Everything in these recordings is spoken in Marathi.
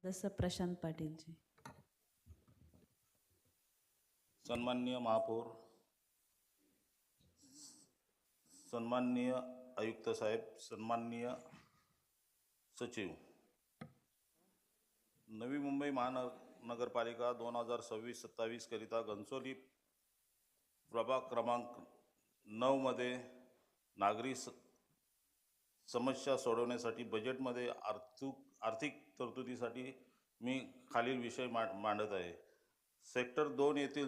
जसं प्रशांत पाटीलजी. सन्माननीय महापौर, सन्माननीय आयुक्त साहेब, सन्माननीय सचिव, नवी मुंबई महानगरपालिका 2026-27 करिता घनसोली प्रभाग क्रमांक 9 मध्ये नागरी समस्या सोडवण्यासाठी बजेटमध्ये आर्थिक तरतुदीसाठी मी खालील विषय मांडत आहे. सेक्टर 2 येथील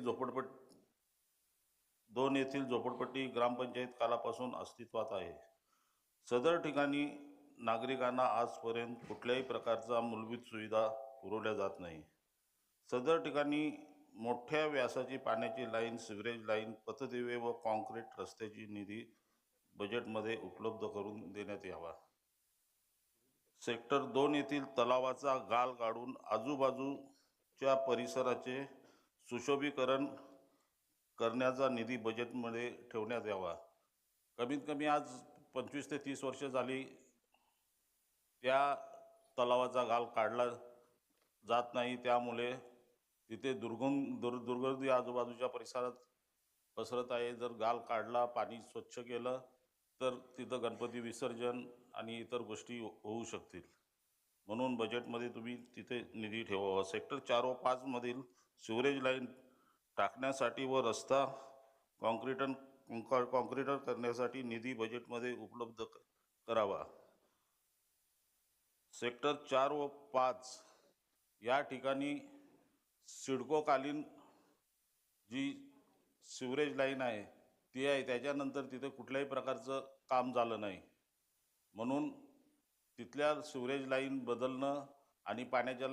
झोपडपट्टी ग्रामपंचायत कालापासून अस्तित्वात आहे. सदर ठिकाणी नागरिकांना आजपर्यंत कुठल्याही प्रकारचा मूलभूत सुविधा पुरवल्या जात नाही. सदर ठिकाणी मोठ्या व्यासाची पाण्याची लाईन, सिवरेज लाईन, पथदिवे व कॉन्क्रीट रस्त्याची निधी बजेटमध्ये उपलब्ध करून देण्यात यावा. सेक्टर 2 येथील तलावाचा गाळ काढून आजूबाजूच्या परिसराचे सुशोभीकरण करण्याचा निधी बजेटमध्ये ठेवण्यात यावा. कमीत कमी आज 25 ते 30 वर्ष झाली त्या तलावाचा गाळ काढला जात नाही. त्यामुळे तिथे दुर्गंधी आजूबाजूच्या परिसरात पसरत आहे. जर गाळ काढला, पाणी स्वच्छ केलं तर तिथं गणपती विसर्जन आणि इतर गोष्टी होऊ शकतील. म्हणून बजेटमध्ये तुम्ही तिथे निधी ठेवावा. सेक्टर 4 व 5 मधील सिवरेज लाईन टाकण्यासाठी व रस्ता कॉन्क्रीटर करण्यासाठी निधी बजेटमध्ये उपलब्ध करावा. सेक्टर 4 व 5 या ठिकाणी सिडकोकालीन जी सिवरेज लाईन आहे ती आहे. त्याच्यानंतर तिथे कुठल्याही प्रकारचं काम झालं नाही. म्हणून तिथल्या सिवरेज लाईन बदलणं आणि पाण्याच्या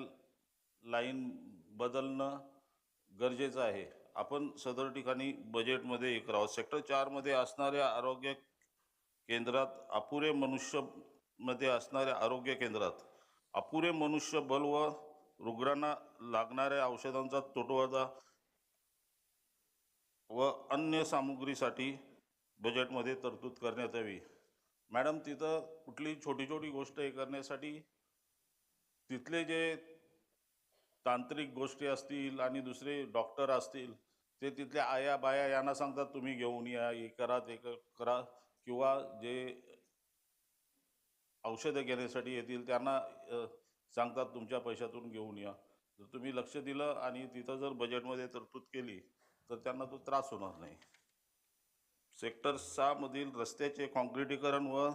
लाईन बदलणं गरजेचं आहे. आपण सदर ठिकाणी बजेटमध्ये हे करावं. सेक्टर 4 मध्ये असणाऱ्या आरोग्य केंद्रात अपुरे मनुष्यबळ व रुग्णांना लागणाऱ्या औषधांचा तुटवडा व अन्य सामुग्रीसाठी बजेटमध्ये तरतूद करण्यात यावी. मॅडम, तिथं कुठली छोटी गोष्ट हे करण्यासाठी तिथले जे तांत्रिक गोष्टी असतील आणि दुसरे डॉक्टर असतील ते तिथल्या आया बाया यांना सांगतात तुम्ही घेऊन या, हे करा, ते करा, किंवा जे औषधं घेण्यासाठी येतील त्यांना सांगतात तुमच्या पैशातून घेऊन या. जर तुम्ही लक्ष दिलं आणि तिथं जर बजेटमध्ये तरतूद केली तर त्यांना तो त्रास होणार नाही. सेक्टर 6 मधील रस्त्याचे कॉन्क्रिटीकरण व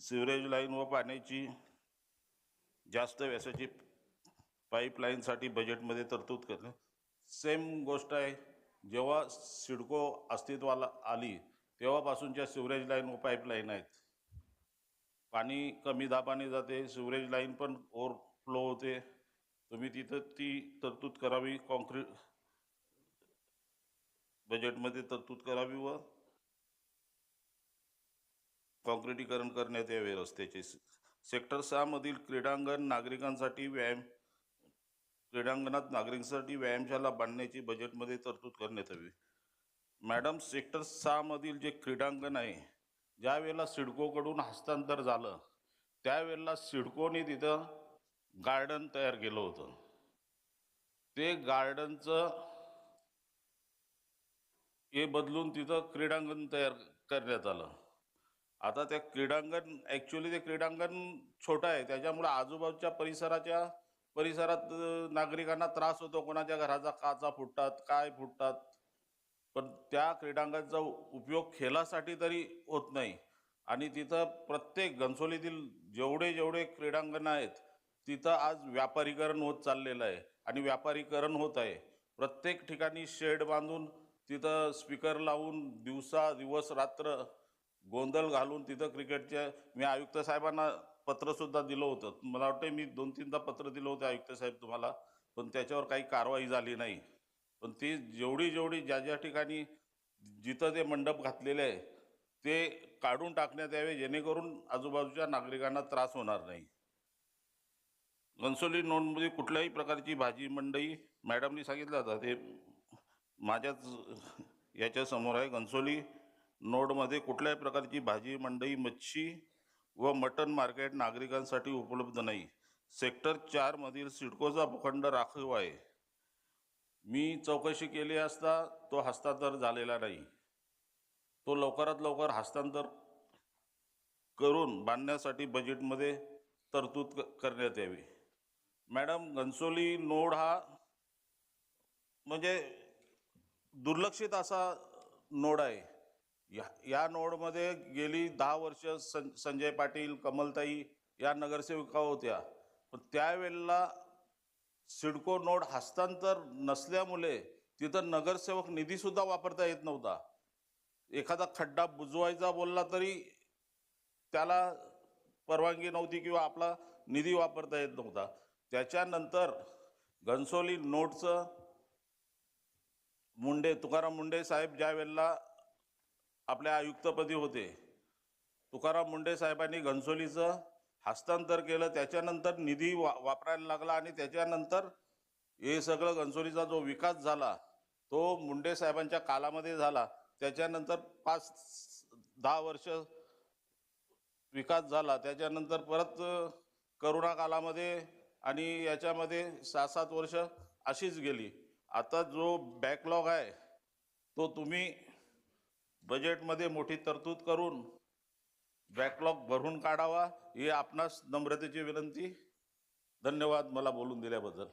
सिवरेज लाईन व पाण्याची जास्त व्यासाची पाईपलाईनसाठी बजेटमध्ये तरतूद करणे. सेम गोष्ट आहे. जेव्हा सिडको अस्तित्वाला आली तेव्हापासूनच्या सिवरेज लाईन व पाईपलाईन आहेत. पाणी कमी दाबाने जाते, सिवरेज लाईन पण ओव्हरफ्लो होते. तुम्ही तिथं ती तरतूद करावी, बजेटमध्ये तरतूद करावी व कॉन्क्रिटीकरण करण्यात यावे रस्त्याचे. सेक्टर 6 मधील क्रीडांगणात नागरिकांसाठी व्यायामशाला बांधण्याची बजेटमध्ये तरतूद करण्यात यावी. मॅडम, सेक्टर 6 मधील जे क्रीडांगण आहे, ज्या वेळेला सिडकोकडून हस्तांतर झालं त्यावेळेला सिडकोने तिथं गार्डन तयार केलं होतं. ते गार्डनचं हे बदलून तिथं क्रीडांगण तयार करण्यात आलं. आता त्या ते क्रीडांगण छोटं आहे, त्याच्यामुळे आजूबाजूच्या परिसरात नागरिकांना त्रास होतो. कोणाच्या घराचा काचा फुटतात, काय फुटतात, पण त्या क्रीडांगणाचा उपयोग खेळासाठी तरी होत नाही. आणि तिथं प्रत्येक घनसोलीतील जेवढे क्रीडांगण आहेत तिथं आज व्यापारीकरण होत चाललेलं आहे आणि व्यापारीकरण होत आहे. प्रत्येक ठिकाणी शेड बांधून तिथं स्पीकर लावून दिवस रात्र गोंधळ घालून तिथं मी आयुक्त साहेबांना पत्रसुद्धा दिलं होतं. मला वाटतं मी 2-3दा पत्र दिलं होतं आयुक्त साहेब तुम्हाला, पण त्याच्यावर काही कारवाई झाली नाही. पण ती जेवढी ज्या ठिकाणी जिथं ते मंडप घातलेले आहे ते काढून टाकण्यात यावे, जेणेकरून आजूबाजूच्या नागरिकांना त्रास होणार नाही. घनसोली नोंदमध्ये कुठल्याही प्रकारची भाजी मंडई, मॅडमनी सांगितलं होतं ते माझ्याच याच्या समोर आहे. घनसोली नोडमध्ये कुठल्याही प्रकारची भाजी मंडई, मच्छी व मटण मार्केट नागरिकांसाठी उपलब्ध नाही. सेक्टर 4 मधील सिडकोचा भूखंड राखीव आहे. मी चौकशी केली असता तो हस्तांतर झालेला नाही. तो लवकरात लवकर हस्तांतर करून बांधण्यासाठी बजेटमध्ये तरतूद करण्यात यावी. मॅडम, घनसोली नोड हा म्हणजे दुर्लक्षित असा नोड आहे. या नोडमध्ये गेली 10 वर्ष संजय पाटील, कमलताई या नगरसेविका होत्या, पण त्यावेळेला सिडको नोड हस्तांतर नसल्यामुळे तिथं नगरसेवक निधी सुद्धा वापरता येत नव्हता. एखादा खड्डा बुजवायचा बोलला तरी त्याला परवानगी नव्हती किंवा आपला निधी वापरता येत नव्हता. त्याच्यानंतर घनसोली नोडचं तुकाराम मुंडे साहेब ज्या वेळेला आपल्या आयुक्तपदी होते, तुकाराम मुंडे साहेबांनी घनसोलीचं हस्तांतर केलं. त्याच्यानंतर निधी वापरायला लागला आणि त्याच्यानंतर हे सगळं घनसोलीचा जो विकास झाला तो मुंडे साहेबांच्या कालामध्ये झाला. त्याच्यानंतर 5-10 वर्ष विकास झाला. त्याच्यानंतर परत करोना कालामध्ये आणि याच्यामध्ये 6-7 वर्ष अशीच गेली. आता जो बॅकलॉग आहे तो तुम्ही बजेटमध्ये मोठी तरतूद करून बॅकलॉग भरून काढावा ही आपणास नम्रतेची विनंती. धन्यवाद मला बोलून दिल्याबद्दल.